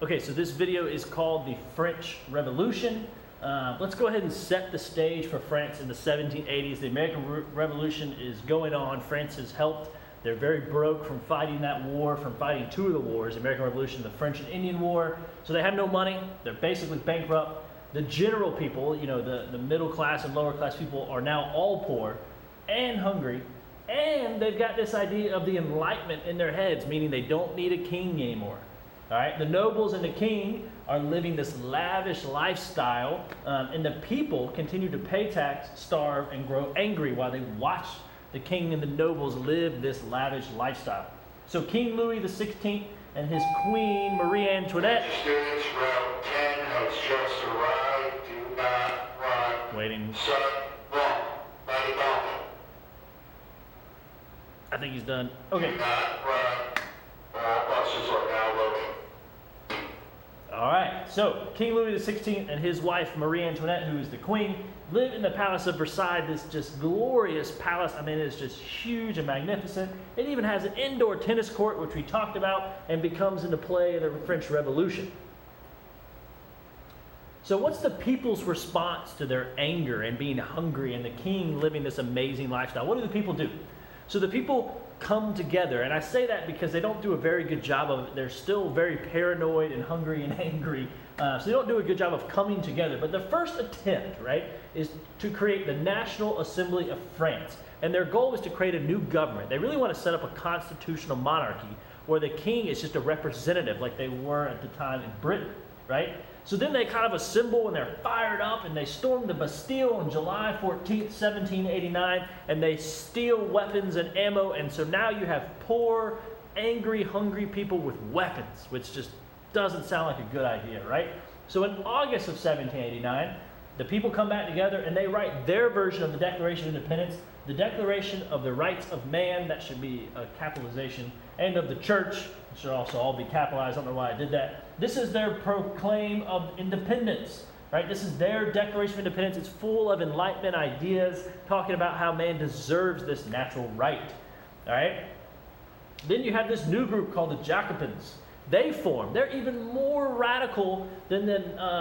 Okay, so this video is called the French Revolution. Let's go ahead and set the stage for France in the 1780s. The American Revolution is going on. France has helped. They're very broke from fighting that war, from fighting two of the wars, the American Revolution, the French and Indian War. So they have no money. They're basically bankrupt. The general people, you know, the middle class and lower class people are now all poor and hungry. And they've got this idea of the Enlightenment in their heads, meaning they don't need a king anymore. All right, the nobles and the king are living this lavish lifestyle, and the people continue to pay tax, starve, and grow angry while they watch the king and the nobles live this lavish lifestyle. So King Louis XVI and his queen Marie Antoinette. Students, route 10 has just arrived. Do not run. Waiting. Shut wrong. Let it go. I think he's done. Okay. Do not run. Buses are now loading. All right, so King Louis XVI and his wife Marie Antoinette, who is the queen, live in the Palace of Versailles, this just glorious palace. I mean, it's just huge and magnificent. It even has an indoor tennis court, which we talked about, and becomes into play in the French Revolution. So what's the people's response to their anger and being hungry and the king living this amazing lifestyle? What do the people do? So the people come together, and I say that because they don't do a very good job of it. They're still very paranoid and hungry and angry, so they don't do a good job of coming together. But the first attempt, right, is to create the National Assembly of France, and their goal is to create a new government. They really want to set up a constitutional monarchy where the king is just a representative like they were at the time in Britain, right? So then they kind of assemble and they're fired up and they storm the Bastille on July 14th, 1789, and they steal weapons and ammo. And so now you have poor, angry, hungry people with weapons, which just doesn't sound like a good idea, right? So in August of 1789, the people come back together and they write their version of the Declaration of Independence, the Declaration of the Rights of Man, that should be a capitalization, and of the Church, it should also all be capitalized. I don't know why I did that. This is their proclaim of independence, right? This is their Declaration of Independence. It's full of Enlightenment ideas, talking about how man deserves this natural right, all right? Then you have this new group called the Jacobins. They form. They're even more radical than the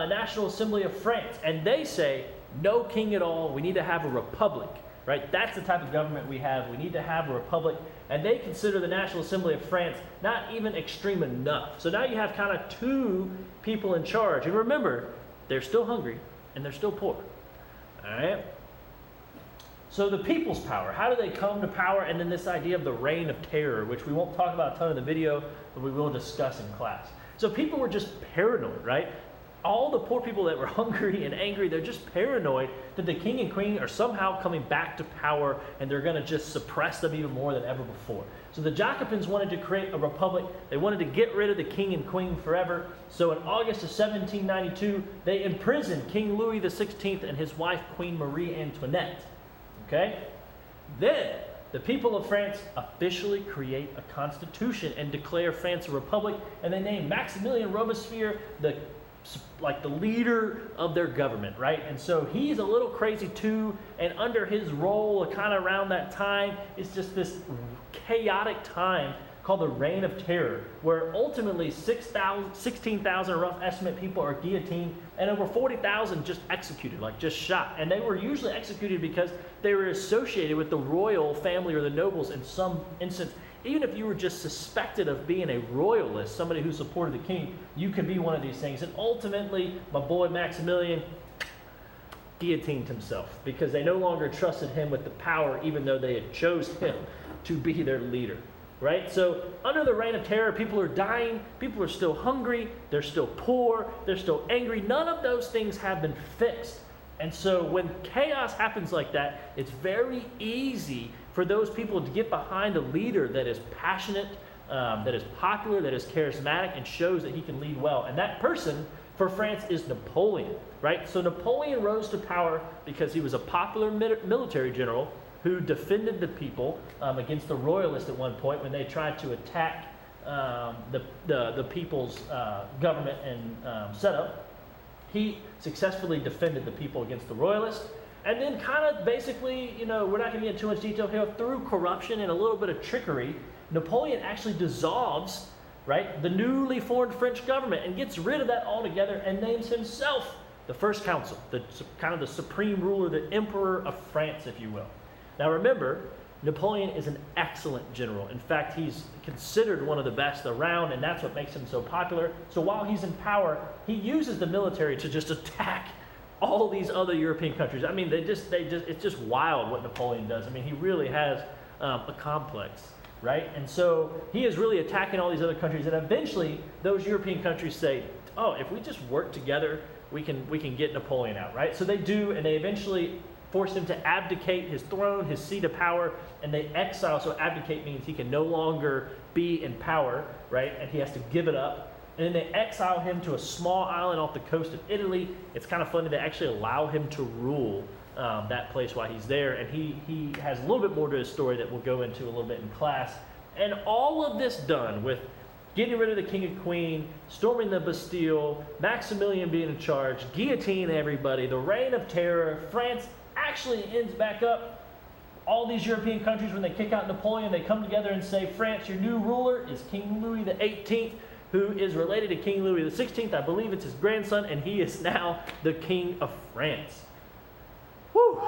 National Assembly of France, and they say, no king at all. We need to have a republic, right? That's the type of government we have. We need to have a republic. And they consider the National Assembly of France not even extreme enough. So now you have kind of two people in charge. And remember, they're still hungry and they're still poor. All right? So the people's power, how do they come to power? And then this idea of the reign of terror, which we won't talk about a ton in the video, but we will discuss in class. So people were just paranoid, right? All the poor people that were hungry and angry, they're just paranoid that the king and queen are somehow coming back to power and they're going to just suppress them even more than ever before. So the Jacobins wanted to create a republic. They wanted to get rid of the king and queen forever. So in August of 1792, they imprisoned King Louis XVI and his wife, Queen Marie Antoinette. Okay? Then the people of France officially create a constitution and declare France a republic, and they name Maximilien Robespierre the leader of their government, right? And so he's a little crazy too, and under his role, kind of around that time, it's just this chaotic time called the Reign of Terror, where ultimately 16,000 rough estimate people are guillotined, and over 40,000 just executed, like just shot. And they were usually executed because they were associated with the royal family or the nobles in some instance. Even if you were just suspected of being a royalist, somebody who supported the king, you could be one of these things. And ultimately, my boy Maximilian guillotined himself because they no longer trusted him with the power, even though they had chose him to be their leader, right? So under the Reign of Terror, people are dying, people are still hungry, they're still poor, they're still angry. None of those things have been fixed. And so when chaos happens like that, it's very easy for those people to get behind a leader that is passionate, that is popular, that is charismatic, and shows that he can lead well. And that person for France is Napoleon, right? So Napoleon rose to power because he was a popular military general who defended the people against the royalists at one point when they tried to attack the people's government and setup. He successfully defended the people against the royalists. And then kind of basically, you know, we're not going to get into too much detail here, through corruption and a little bit of trickery, Napoleon actually dissolves right? The newly formed French government, and gets rid of that altogether and names himself the first consul, kind of the supreme ruler, the emperor of France, if you will. Now remember, Napoleon is an excellent general. In fact, he's considered one of the best around, and that's what makes him so popular. So while he's in power, he uses the military to just attack all these other European countries. I mean, it's just wild what Napoleon does. I mean, he really has a complex, right? And so he is really attacking all these other countries, and eventually those European countries say, oh, if we just work together, we can get Napoleon out, right? So they do, and they eventually force him to abdicate his throne, his seat of power, and they exile. So abdicate means he can no longer be in power, right? And he has to give it up. And then they exile him to a small island off the coast of Italy. It's kind of funny, they actually allow him to rule that place while he's there. And he has a little bit more to his story that we'll go into a little bit in class. And all of this done with getting rid of the king and queen, storming the Bastille, Maximilian being in charge, guillotine everybody, the reign of terror. France actually ends back up. All these European countries, when they kick out Napoleon, they come together and say, France, your new ruler is King Louis the 18th, who is related to King Louis the 16th. I believe it's his grandson, and he is now the king of France. Whew.